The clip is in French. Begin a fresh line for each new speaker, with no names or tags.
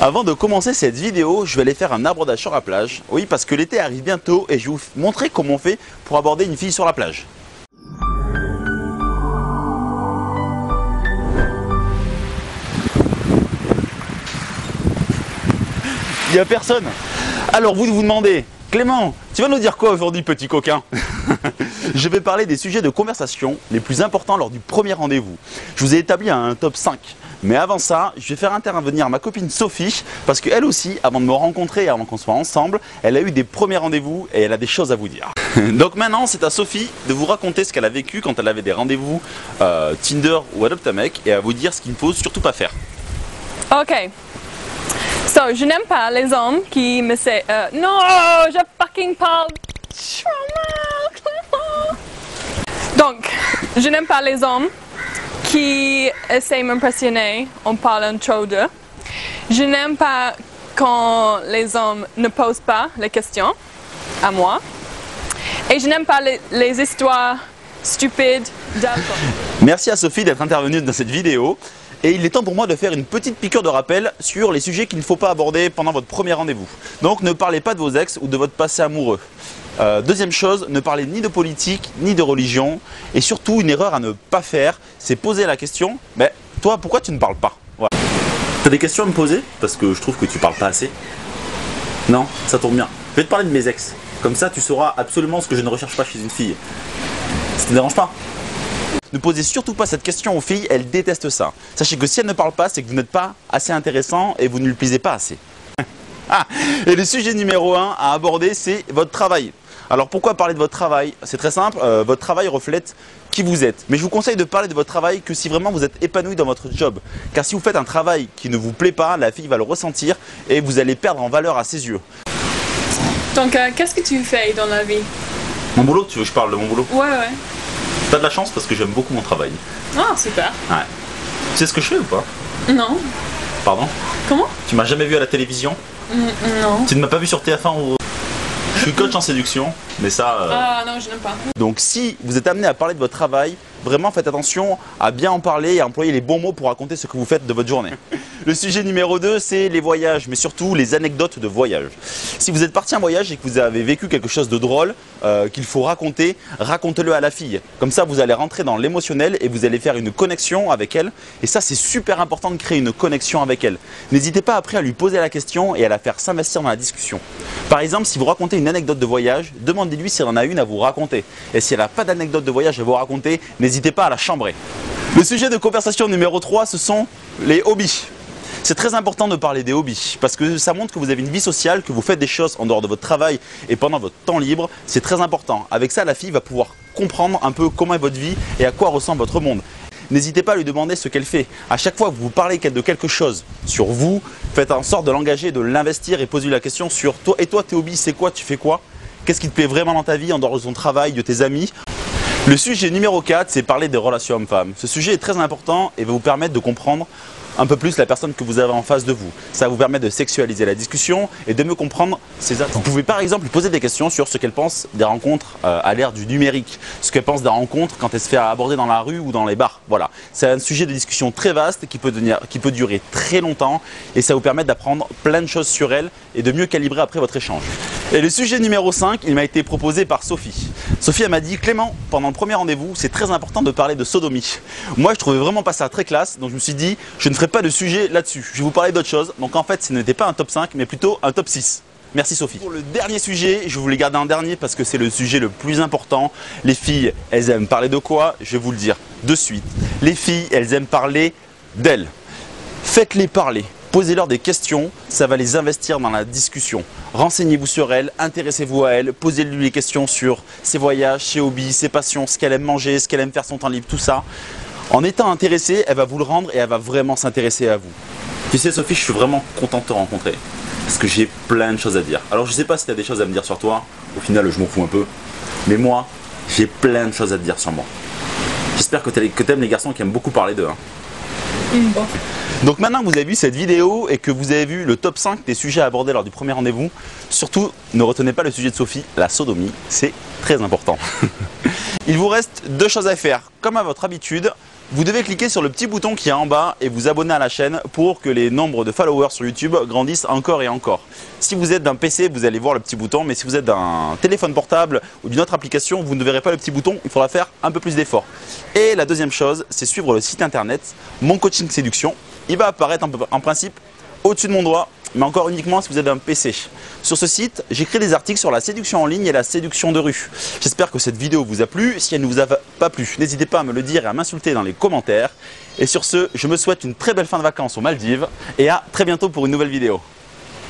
Avant de commencer cette vidéo, je vais aller faire un abordage sur la plage. Oui, parce que l'été arrive bientôt et je vais vous montrer comment on fait pour aborder une fille sur la plage. Il n'y a personne. Alors vous vous demandez, Clément, tu vas nous dire quoi aujourd'hui, petit coquin? Je vais parler des sujets de conversation les plus importants lors du premier rendez-vous. Je vous ai établi un top 5. Mais avant ça, je vais faire intervenir ma copine Sophie, parce qu'elle aussi, avant de me rencontrer et avant qu'on soit ensemble, elle a eu des premiers rendez-vous et elle a des choses à vous dire. Donc maintenant, c'est à Sophie de vous raconter ce qu'elle a vécu quand elle avait des rendez-vous Tinder ou Adopte un mec et à vous dire ce qu'il ne faut surtout pas faire.
Ok. So, je n'aime pas les hommes qui me disent non, je fucking parle. Donc, je n'aime pas les hommes qui essaient de m'impressionner en parlant trop d'eux. Je n'aime pas quand les hommes ne posent pas les questions à moi. Et je n'aime pas les histoires stupides d'alcool.
Merci à Sophie d'être intervenue dans cette vidéo. Et il est temps pour moi de faire une petite piqûre de rappel sur les sujets qu'il ne faut pas aborder pendant votre premier rendez-vous. Donc ne parlez pas de vos ex ou de votre passé amoureux. Deuxième chose, ne parlez ni de politique ni de religion. Et surtout, une erreur à ne pas faire, c'est poser la question, mais toi, pourquoi tu ne parles pas? Voilà. T'as des questions à me poser? Parce que je trouve que tu parles pas assez. Non, ça tourne bien. Je vais te parler de mes ex. Comme ça, tu sauras absolument ce que je ne recherche pas chez une fille. Ça te dérange pas? Ne posez surtout pas cette question aux filles, elles détestent ça. Sachez que si elles ne parlent pas, c'est que vous n'êtes pas assez intéressant et vous ne lui plaisez pas assez. Et le sujet numéro 1 à aborder, c'est votre travail. Alors pourquoi parler de votre travail? C'est très simple, votre travail reflète qui vous êtes. Mais je vous conseille de parler de votre travail que si vraiment vous êtes épanoui dans votre job. Car si vous faites un travail qui ne vous plaît pas, la fille va le ressentir et vous allez perdre en valeur à ses yeux.
Donc, qu'est-ce que tu fais dans la vie?
Mon boulot, tu veux que je parle de mon boulot?
Ouais.
T'as de la chance parce que j'aime beaucoup mon travail.
Ah, super.
Ouais. Tu sais ce que je fais ou pas?
Non.
Pardon?
Comment?
Tu m'as jamais vu à la télévision?
Non.
Tu ne m'as pas vu sur TF1 ou... Je suis coach en séduction, mais ça...
Ah non, je n'aime pas.
Donc si vous êtes amené à parler de votre travail, vraiment faites attention à bien en parler et à employer les bons mots pour raconter ce que vous faites de votre journée. Le sujet numéro 2, c'est les voyages, mais surtout les anecdotes de voyage. Si vous êtes parti en voyage et que vous avez vécu quelque chose de drôle qu'il faut raconter, racontez-le à la fille. Comme ça, vous allez rentrer dans l'émotionnel et vous allez faire une connexion avec elle. Et ça, c'est super important de créer une connexion avec elle. N'hésitez pas après à lui poser la question et à la faire s'investir dans la discussion. Par exemple, si vous racontez une anecdote de voyage, demandez-lui si elle en a une à vous raconter. Et si elle n'a pas d'anecdote de voyage à vous raconter, n'hésitez pas à la chambrer. Le sujet de conversation numéro 3, ce sont les hobbies. C'est très important de parler des hobbies parce que ça montre que vous avez une vie sociale, que vous faites des choses en dehors de votre travail et pendant votre temps libre. C'est très important. Avec ça, la fille va pouvoir comprendre un peu comment est votre vie et à quoi ressemble votre monde. N'hésitez pas à lui demander ce qu'elle fait. À chaque fois que vous parlez de quelque chose sur vous, faites en sorte de l'engager, de l'investir et posez-lui la question sur toi. Et toi, tes hobbies, c'est quoi? Tu fais quoi? Qu'est-ce qui te plaît vraiment dans ta vie en dehors de ton travail, de tes amis? Le sujet numéro 4, c'est parler des relations hommes-femmes. Ce sujet est très important et va vous permettre de comprendre un peu plus la personne que vous avez en face de vous. Ça vous permet de sexualiser la discussion et de mieux comprendre ses attentes. Vous pouvez par exemple lui poser des questions sur ce qu'elle pense des rencontres à l'ère du numérique, ce qu'elle pense des rencontres quand elle se fait aborder dans la rue ou dans les bars. Voilà, c'est un sujet de discussion très vaste qui peut durer très longtemps et ça vous permet d'apprendre plein de choses sur elle et de mieux calibrer après votre échange. Et le sujet numéro 5, il m'a été proposé par Sophie. Sophie, elle m'a dit, Clément, pendant le premier rendez-vous, c'est très important de parler de sodomie. Moi, je trouvais vraiment pas ça très classe, donc je me suis dit, je ne ferai pas de sujet là-dessus. Je vais vous parler d'autre chose. Donc en fait, ce n'était pas un top 5, mais plutôt un top 6. Merci Sophie. Pour le dernier sujet, je voulais garder en dernier parce que c'est le sujet le plus important. Les filles, elles aiment parler de quoi? Je vais vous le dire de suite. Les filles, elles aiment parler d'elles. Faites-les parler. Posez-leur des questions, ça va les investir dans la discussion. Renseignez-vous sur elles, intéressez-vous à elles, posez-lui les questions sur ses voyages, ses hobbies, ses passions, ce qu'elle aime manger, ce qu'elle aime faire son temps libre, tout ça. En étant intéressée, elle va vous le rendre et elle va vraiment s'intéresser à vous. Tu sais Sophie, je suis vraiment content de te rencontrer parce que j'ai plein de choses à dire. Alors je sais pas si tu as des choses à me dire sur toi, au final je m'en fous un peu, mais moi j'ai plein de choses à te dire sur moi. J'espère que tu aimes les garçons qui aiment beaucoup parler d'eux. Bon. Donc maintenant que vous avez vu cette vidéo et que vous avez vu le top 5 des sujets à aborder lors du premier rendez-vous, surtout ne retenez pas le sujet de Sophie, la sodomie, c'est très important. Il vous reste deux choses à faire. Comme à votre habitude, vous devez cliquer sur le petit bouton qui est en bas et vous abonner à la chaîne pour que les nombres de followers sur YouTube grandissent encore et encore. Si vous êtes d'un PC, vous allez voir le petit bouton, mais si vous êtes d'un téléphone portable ou d'une autre application, vous ne verrez pas le petit bouton, il faudra faire un peu plus d'efforts. Et la deuxième chose, c'est suivre le site internet Mon Coaching Séduction. Il va apparaître en principe au-dessus de mon doigt, mais encore uniquement si vous êtes un PC. Sur ce site, j'écris des articles sur la séduction en ligne et la séduction de rue. J'espère que cette vidéo vous a plu. Si elle ne vous a pas plu, n'hésitez pas à me le dire et à m'insulter dans les commentaires. Et sur ce, je me souhaite une très belle fin de vacances aux Maldives et à très bientôt pour une nouvelle vidéo.